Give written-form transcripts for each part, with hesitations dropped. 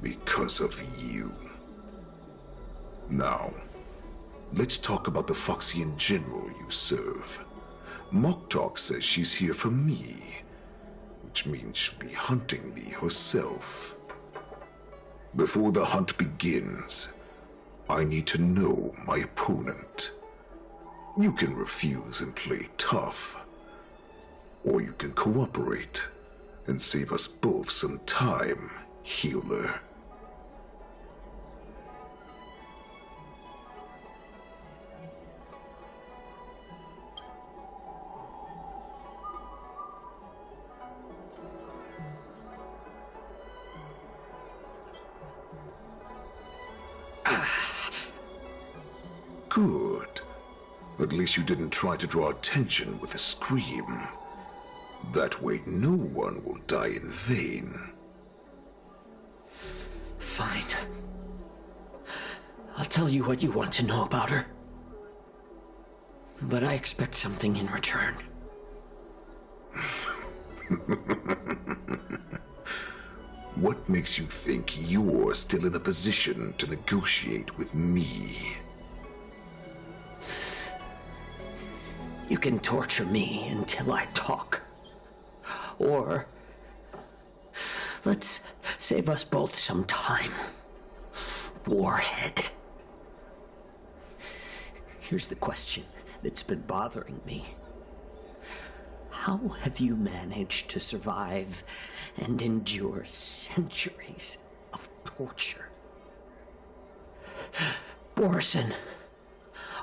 Because of you. Now, let's talk about the Foxian general you serve. Moktok says she's here for me, which means she'll be hunting me herself. Before the hunt begins, I need to know my opponent. You can refuse and play tough, or you can cooperate and save us both some time, healer. Good. At least you didn't try to draw attention with a scream. That way no one will die in vain. Fine. I'll tell you what you want to know about her. But I expect something in return. What makes you think you're still in a position to negotiate with me? You can torture me until I talk. Or let's save us both some time. Warhead. Here's the question that's been bothering me. How have you managed to survive and endure centuries of torture? Borison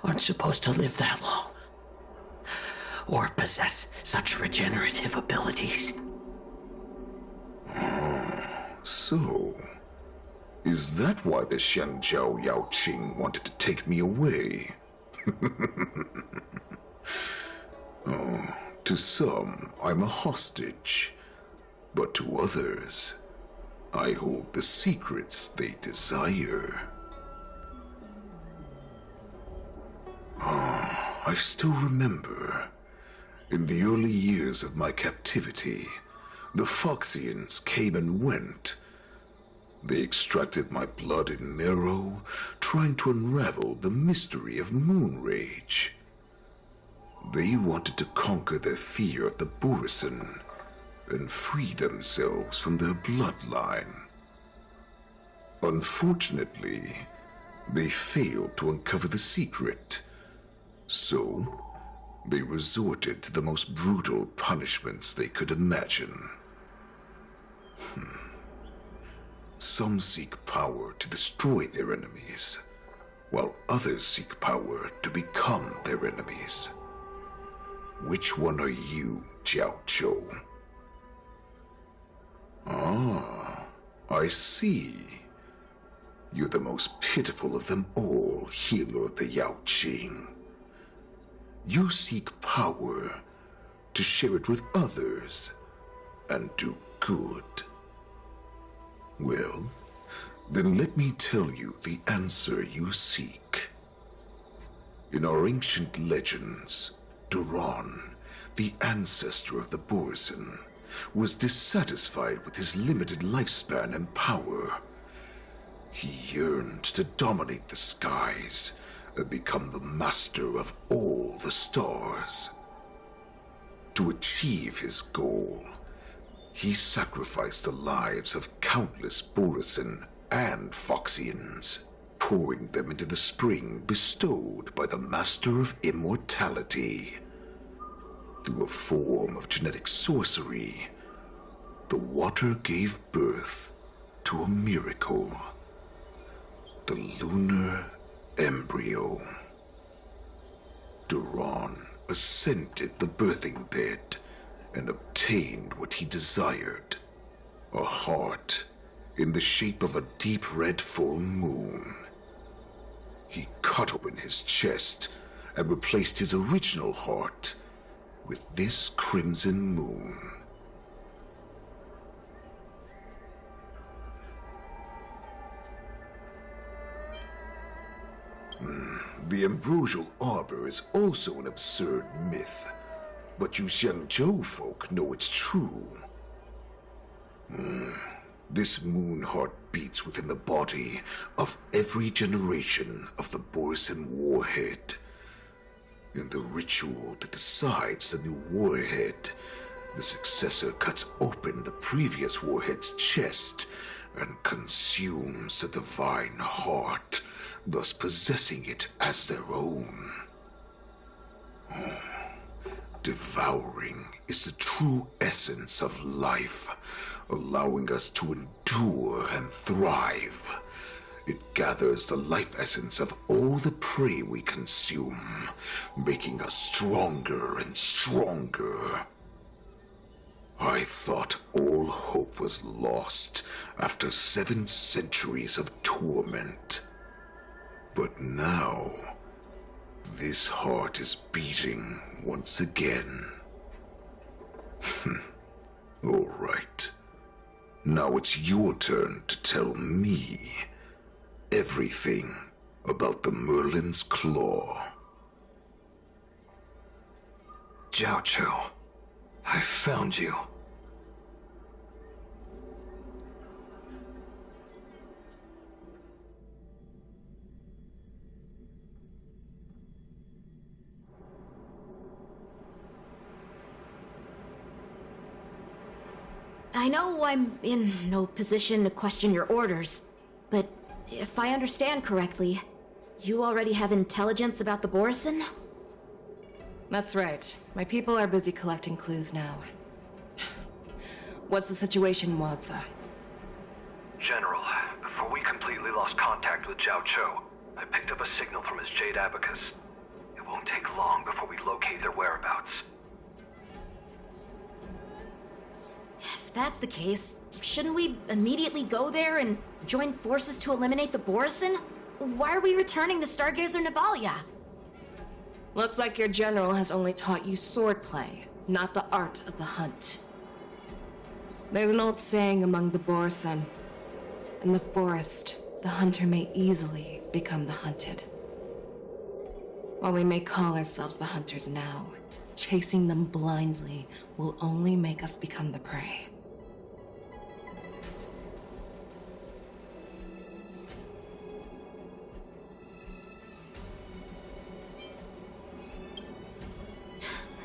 aren't supposed to live that long, or possess such regenerative abilities. So, is that why the Shanzhou Yao Qing wanted to take me away? Oh, to some, I'm a hostage, but to others, I hold the secrets they desire. I still remember, in the early years of my captivity, the Foxians came and went. They extracted my blood and marrow, trying to unravel the mystery of moon rage. They wanted to conquer their fear of the Borison and free themselves from their bloodline. Unfortunately, they failed to uncover the secret, so they resorted to the most brutal punishments they could imagine. Some seek power to destroy their enemies, while others seek power to become their enemies. Which one are you, Jiao Zhou? Ah, I see. You're the most pitiful of them all, healer of the Yao Qing. You seek power to share it with others and do good. Well, then let me tell you the answer you seek. In our ancient legends, Duran, the ancestor of the Borison, was dissatisfied with his limited lifespan and power. He yearned to dominate the skies and become the master of all the stars. To achieve his goal, he sacrificed the lives of countless Borison and Foxians, pouring them into the spring bestowed by the Master of Immortality. Through a form of genetic sorcery, the water gave birth to a miracle. The lunar embryo. Duran ascended the birthing bed and obtained what he desired, a heart in the shape of a deep red full moon. He cut open his chest and replaced his original heart with this crimson moon. The ambrosial arbor is also an absurd myth, but you Xiangzhou folk know it's true. This moon heart beats within the body of every generation of the Borsen warhead. In the ritual that decides the new warhead, the successor cuts open the previous warhead's chest and consumes the divine heart, thus possessing it as their own. Devouring is the true essence of life, allowing us to endure and thrive. It gathers the life essence of all the prey we consume, making us stronger and stronger. I thought all hope was lost after 7 centuries of torment. But now, this heart is beating once again. All right. Now it's your turn to tell me everything about the Merlin's Claw. Jiao Cho, I found you. I know I'm in no position to question your orders, but if I understand correctly, you already have intelligence about the Borsen? That's right. My people are busy collecting clues now. What's the situation, Wadza? General, before we completely lost contact with Jiao Cho, I picked up a signal from his Jade Abacus. It won't take long before we locate their whereabouts. If that's the case, shouldn't we immediately go there and join forces to eliminate the Borsen? Why are we returning to Stargazer Navalia? Looks like your general has only taught you swordplay, not the art of the hunt. There's an old saying among the Borsen. In the forest, the hunter may easily become the hunted. While we may call ourselves the hunters now, chasing them blindly will only make us become the prey.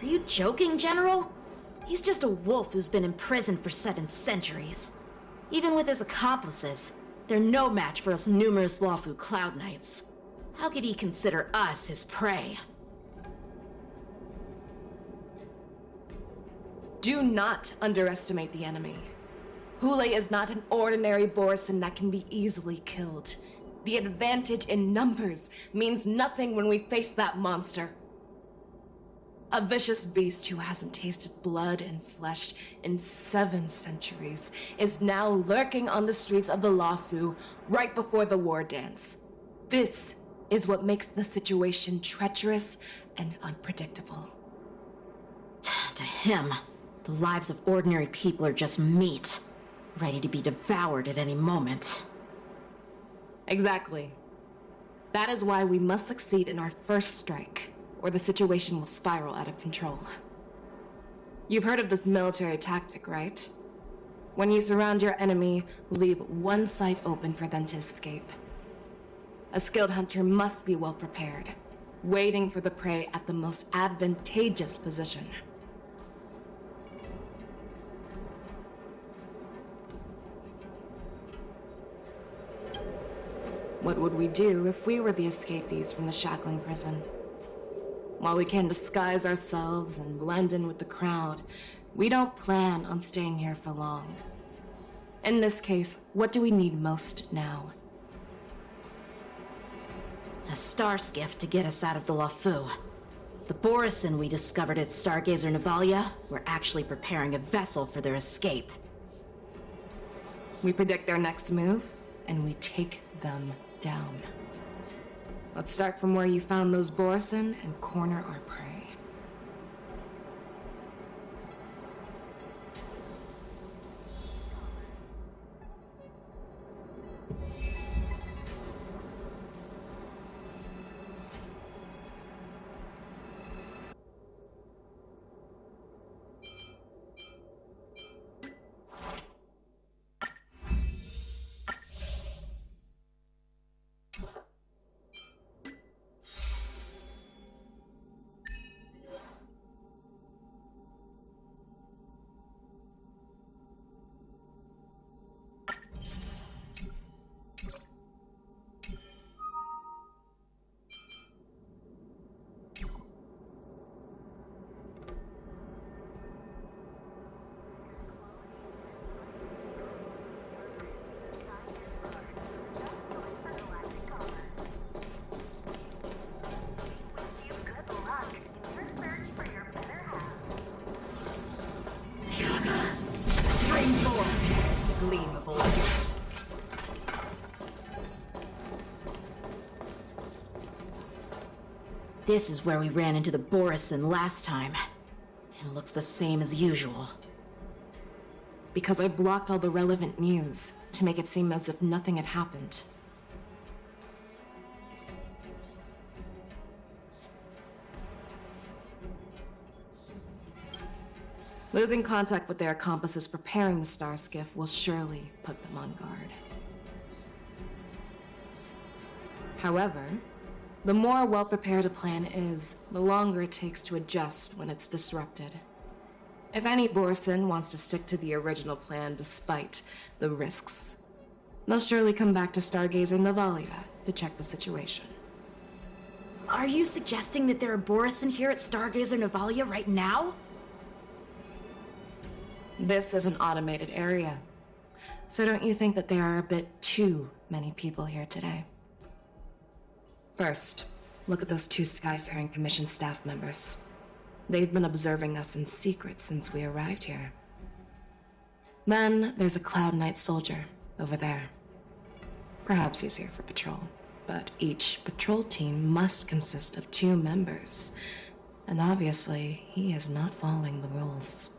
Are you joking, General? He's just a wolf who's been imprisoned for 7 centuries. Even with his accomplices, they're no match for us numerous Lawfu Cloud Knights. How could he consider us his prey? Do not underestimate the enemy. Hule is not an ordinary Borsen that can be easily killed. The advantage in numbers means nothing when we face that monster. A vicious beast who hasn't tasted blood and flesh in 7 centuries is now lurking on the streets of the Lawfu right before the war dance. This is what makes the situation treacherous and unpredictable. To him, the lives of ordinary people are just meat, ready to be devoured at any moment. Exactly. That is why we must succeed in our first strike, or the situation will spiral out of control. You've heard of this military tactic, right? When you surround your enemy, leave one side open for them to escape. A skilled hunter must be well prepared, waiting for the prey at the most advantageous position. What would we do if we were the escapees from the shackling prison? While we can disguise ourselves and blend in with the crowd, we don't plan on staying here for long. In this case, what do we need most now? A star skiff to get us out of the Lawfu. The Borsen we discovered at Stargazer Navalia were actually preparing a vessel for their escape. We predict their next move, and we take them down. Let's start from where you found those Borsen and corner our prey. This is where we ran into the Borison last time. It looks the same as usual. Because I blocked all the relevant news to make it seem as if nothing had happened. Losing contact with their accomplices preparing the star skiff will surely put them on guard. However, the more well-prepared a plan is, the longer it takes to adjust when it's disrupted. If any Borison wants to stick to the original plan despite the risks, they'll surely come back to Stargazer Navalia to check the situation. Are you suggesting that there are Borison here at Stargazer Navalia right now? This is an automated area, so don't you think that there are a bit too many people here today? First, look at those 2 Skyfaring Commission staff members. They've been observing us in secret since we arrived here. Then there's a Cloud Knight soldier over there. Perhaps he's here for patrol, but each patrol team must consist of 2 members, and obviously he is not following the rules.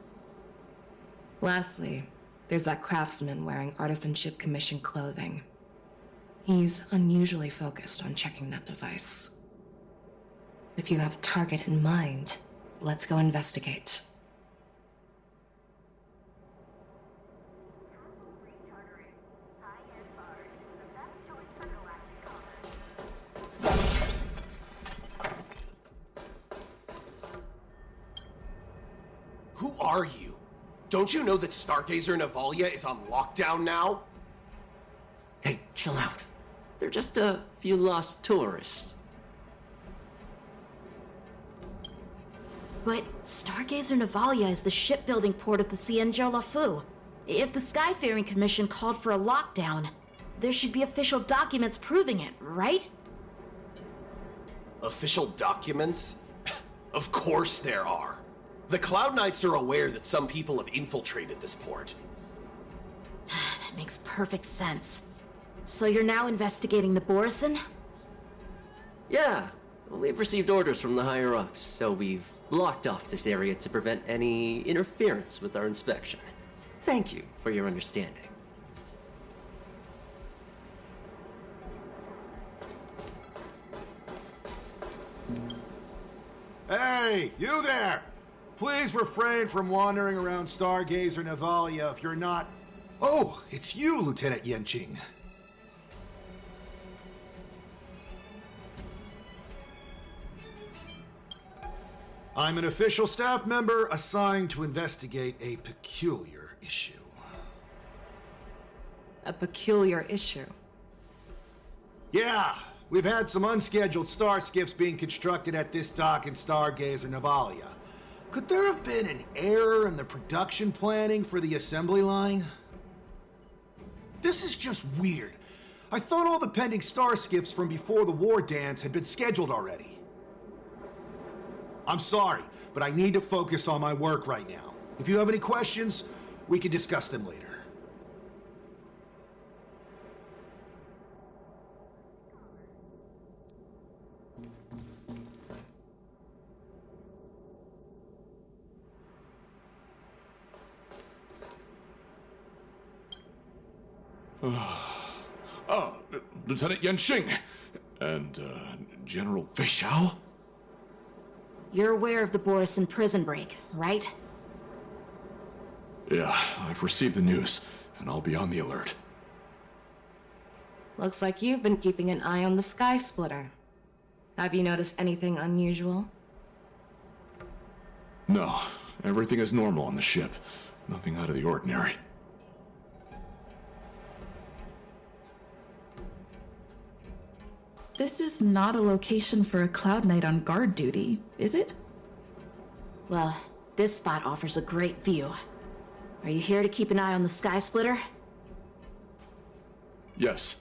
Lastly, there's that craftsman wearing Artisanship Commission clothing. He's unusually focused on checking that device. If you have a target in mind, let's go investigate. Who are you? Don't you know that Stargazer Navalia is on lockdown now? Hey, chill out. They're just a few lost tourists. But Stargazer Navalia is the shipbuilding port of the Xianzhou Lafu. If the Skyfaring Commission called for a lockdown, there should be official documents proving it, right? Official documents? Of course there are. The Cloud Knights are aware that some people have infiltrated this port. That makes perfect sense. So you're now investigating the Borison? Yeah, we've received orders from the higher-ups, so we've blocked off this area to prevent any interference with our inspection. Thank you for your understanding. Hey, you there! Please refrain from wandering around Stargazer Navalia if you're not... Oh, it's you, Lieutenant Yenching. I'm an official staff member assigned to investigate a peculiar issue. A peculiar issue. Yeah, we've had some unscheduled star skiffs being constructed at this dock in Stargazer Navalia. Could there have been an error in the production planning for the assembly line? This is just weird. I thought all the pending star skiffs from before the war dance had been scheduled already. I'm sorry, but I need to focus on my work right now. If you have any questions, we can discuss them later. Lieutenant Yenching and General Feixiao? You're aware of the Borison prison break, right? Yeah, I've received the news, and I'll be on the alert. Looks like you've been keeping an eye on the Sky Splitter. Have you noticed anything unusual? No, everything is normal on the ship. Nothing out of the ordinary. This is not a location for a Cloud Knight on guard duty, is it? Well, this spot offers a great view. Are you here to keep an eye on the Sky Splitter? Yes.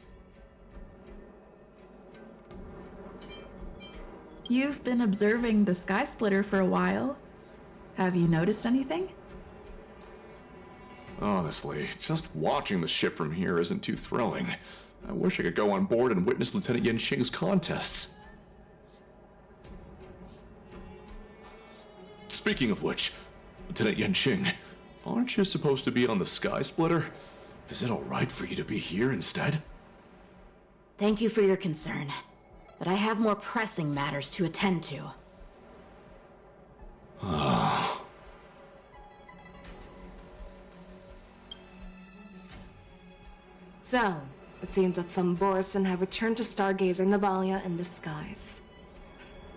You've been observing the Sky Splitter for a while. Have you noticed anything? Honestly, just watching the ship from here isn't too thrilling. I wish I could go on board and witness Lieutenant Yenching's contests. Speaking of which, Lieutenant Yanqing, aren't you supposed to be on the Sky Splitter? Is it alright for you to be here instead? Thank you for your concern, but I have more pressing matters to attend to. So, it seems that some Borison have returned to Stargazer Navalia in disguise.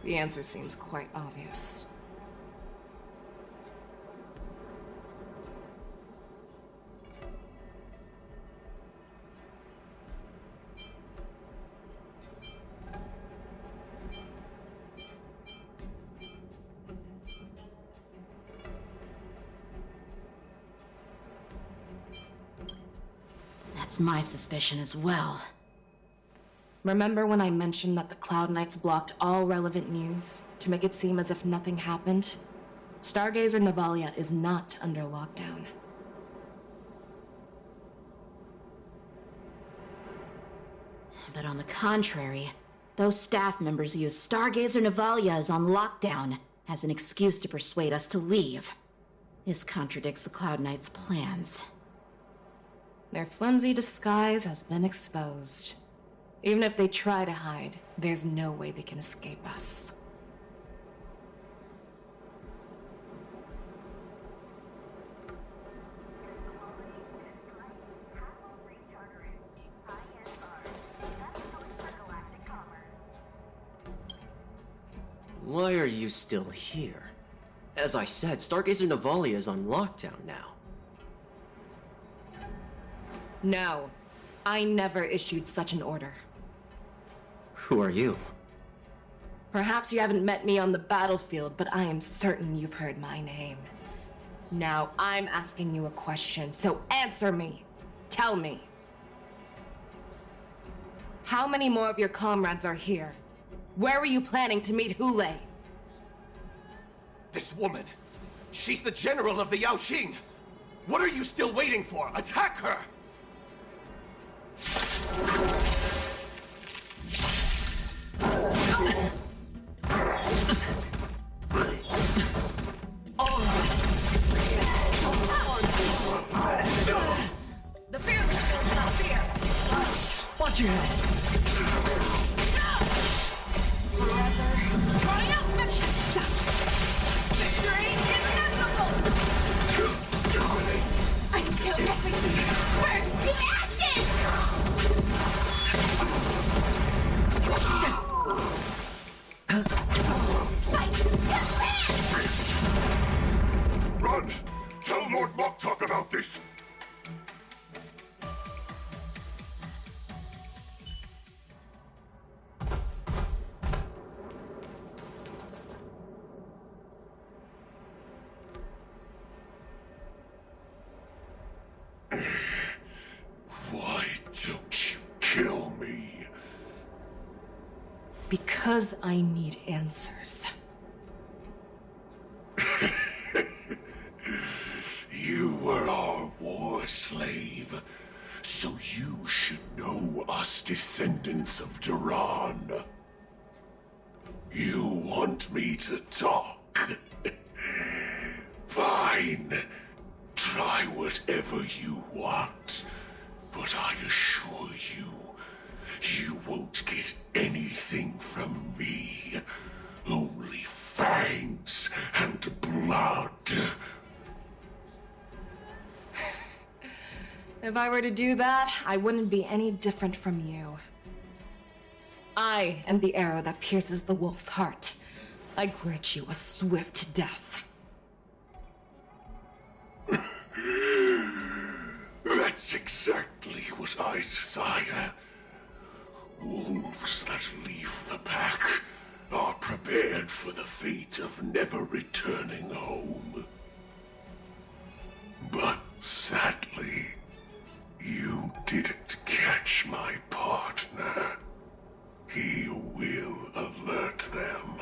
The answer seems quite obvious. That's my suspicion as well. Remember when I mentioned that the Cloud Knights blocked all relevant news to make it seem as if nothing happened? Stargazer Navalia is not under lockdown. But on the contrary, those staff members use Stargazer Navalia is on lockdown as an excuse to persuade us to leave. This contradicts the Cloud Knights' plans. Their flimsy disguise has been exposed. Even if they try to hide, there's no way they can escape us. Why are you still here? As I said, Stargazer Navalia is on lockdown now. No, I never issued such an order. Who are you? Perhaps you haven't met me on the battlefield, but I am certain you've heard my name. Now I'm asking you a question, so answer me. Tell me. How many more of your comrades are here? Where were you planning to meet Hule? This woman, she's the general of the Yaoxing. What are you still waiting for? Attack her! The fearless will not fear. Watch your head. Victory is inevitable! Until everything burns to ashes! Fight to land! Run! Tell Lord Moktok about this! Why don't you kill me? Because I need answers. You were our war slave, so you should know us descendants of Duran. You want me to talk? Fine. Try whatever you want, but I assure you, you won't get anything from me. Only fangs and blood. If I were to do that, I wouldn't be any different from you. I am the arrow that pierces the wolf's heart. I grant you a swift death. That's exactly what I desire. Wolves that leave the pack are prepared for the fate of never returning home. But sadly, you didn't catch my partner. He will alert them.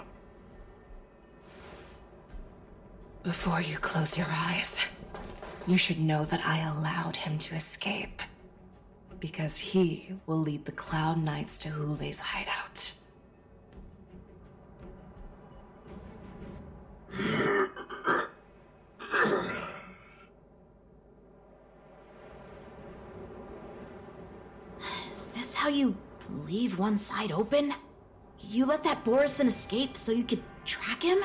Before you close your eyes, you should know that I allowed him to escape. Because he will lead the Cloud Knights to Hule's hideout. how you leave one side open? You let that Borison escape so you could track him?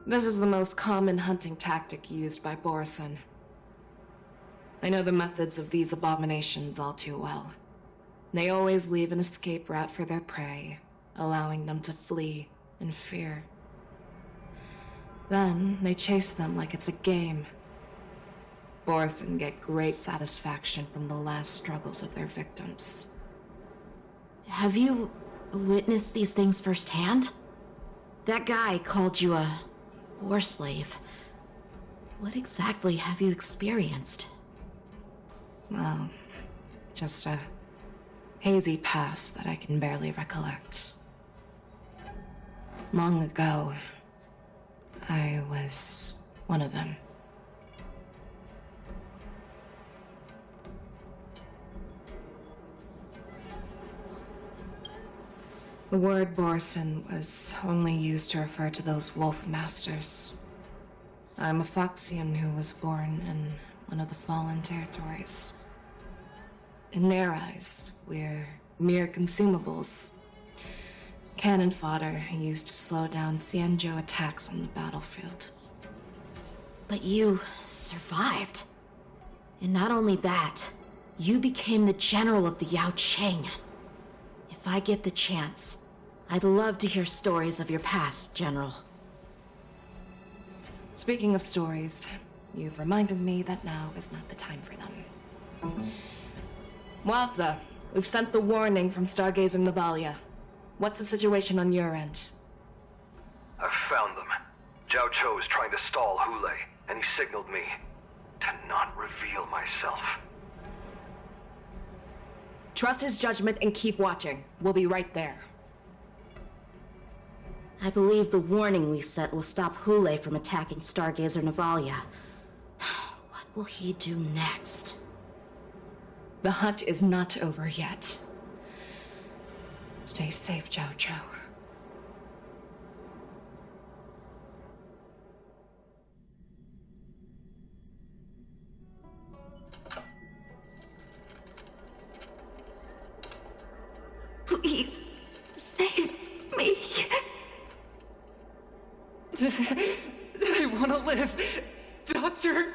This is the most common hunting tactic used by Borison. I know the methods of these abominations all too well. They always leave an escape route for their prey, allowing them to flee in fear. Then they chase them like it's a game. Borison get great satisfaction from the last struggles of their victims. Have you witnessed these things firsthand? That guy called you a war slave. What exactly have you experienced? Well, just a hazy past that I can barely recollect. Long ago, I was one of them. The word Borison was only used to refer to those wolf masters. I'm a Foxian who was born in one of the fallen territories. In their eyes, we're mere consumables. Cannon fodder used to slow down Xianzhou attacks on the battlefield. But you survived. And not only that, you became the general of the Yao Cheng. If I get the chance, I'd love to hear stories of your past, General. Speaking of stories, you've reminded me that now is not the time for them. Wadza, we've sent the warning from Stargazer Navalia. What's the situation on your end? I've found them. Zhao Cho is trying to stall Hule, and he signaled me to not reveal myself. Trust his judgment and keep watching. We'll be right there. I believe the warning we set will stop Hule from attacking Stargazer Navalia. What will he do next? The hunt is not over yet. Stay safe, Zhao Cho. Please, save me. I want to live, Doctor.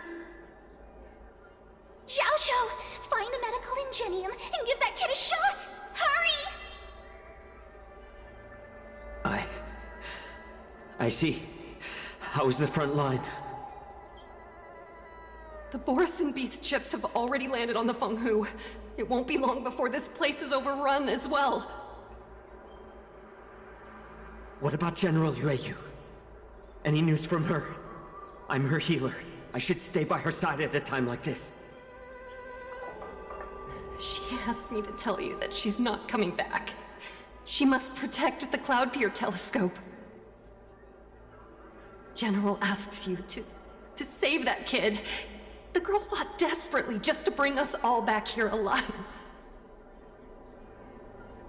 Xiaoshu, find a medical ingenium and give that kid a shot! Hurry! I see. How's the front line? The Borison beast ships have already landed on the Fenghu. It won't be long before this place is overrun as well. What about General Yueyu? Any news from her? I'm her healer. I should stay by her side at a time like this. She asked me to tell you that she's not coming back. She must protect the Cloud Pier telescope. General asks you to save that kid. The girl fought desperately just to bring us all back here alive.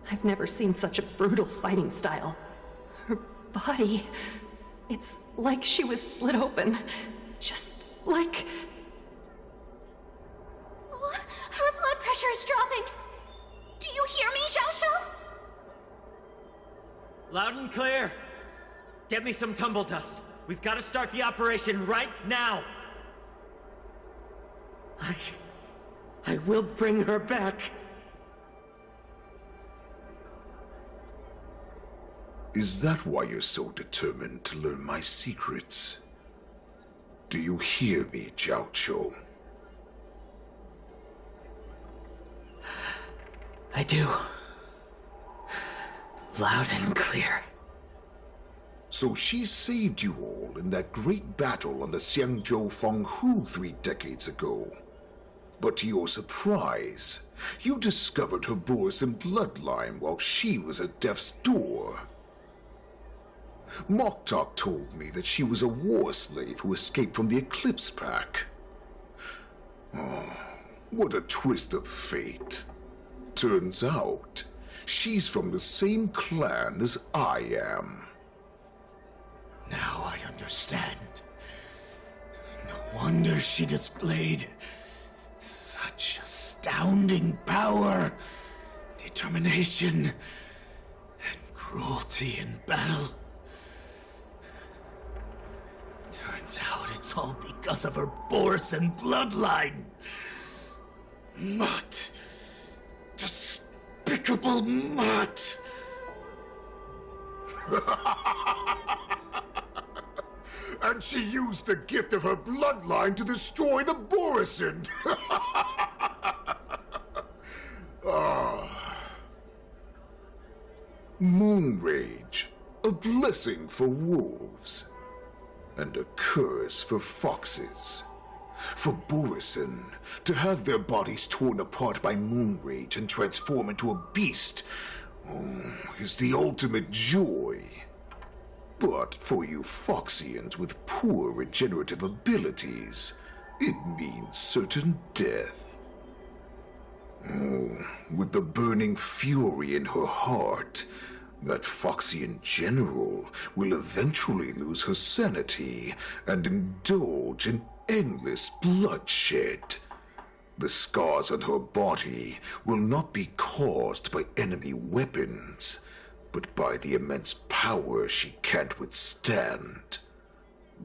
I've never seen such a brutal fighting style. Her body, it's like she was split open. Just like... Oh, her blood pressure is dropping. Do you hear me, Xiaoshu? Loud and clear. Get me some tumble dust. We've got to start the operation right now. I will bring her back. Is that why you're so determined to learn my secrets? Do you hear me, Zhao Cho? I do. Loud and clear. So she saved you all in that great battle on the Xiangzhou Fenghu 3 decades ago. But to your surprise, you discovered her Borison bloodline while she was at death's door. Moktok told me that she was a war slave who escaped from the Eclipse Pack. Oh, what a twist of fate. Turns out, she's from the same clan as I am. Now I understand. No wonder she displayed such astounding power. determination and cruelty in battle. Turns out it's all because of her Borson bloodline. Mutt. Despicable mutt. And she used the gift of her bloodline to destroy the Borson. Moon rage, a blessing for wolves, and a curse for foxes. For Borson, to have their bodies torn apart by moon rage and transform into a beast is the ultimate joy. But for you Foxians with poor regenerative abilities, it means certain death. With the burning fury in her heart, that Foxian general will eventually lose her sanity and indulge in endless bloodshed. The scars on her body will not be caused by enemy weapons, but by the immense power she can't withstand.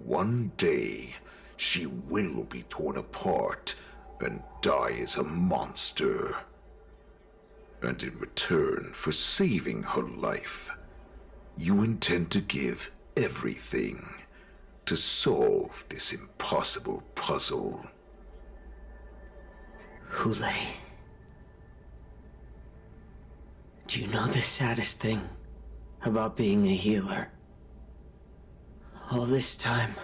One day, she will be torn apart and die as a monster. And in return for saving her life, you intend to give everything to solve this impossible puzzle. Hule, do you know the saddest thing about being a healer? All this time,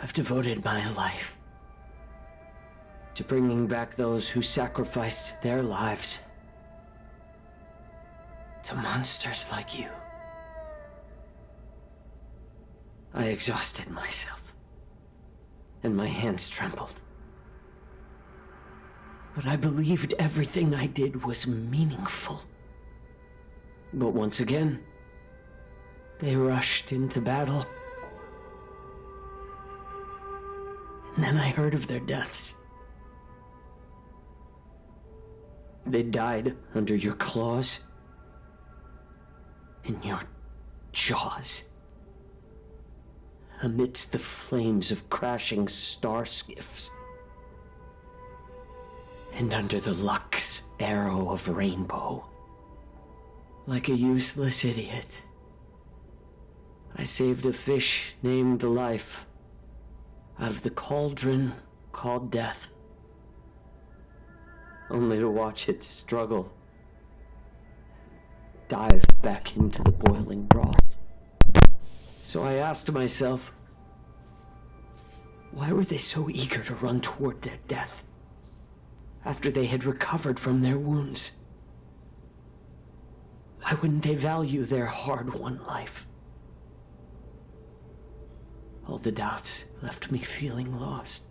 I've devoted my life to bringing back those who sacrificed their lives to monsters like you. I exhausted myself, and my hands trembled. But I believed everything I did was meaningful. But once again, they rushed into battle. And then I heard of their deaths. They died under your claws, in your jaws, amidst the flames of crashing star skiffs, and under the luck's arrow of rainbow. Like a useless idiot, I saved a fish named Life out of the cauldron called Death, only to watch it struggle, dive back into the boiling broth. So I asked myself, why were they so eager to run toward their death after they had recovered from their wounds? Why wouldn't they value their hard-won life? All the doubts left me feeling lost.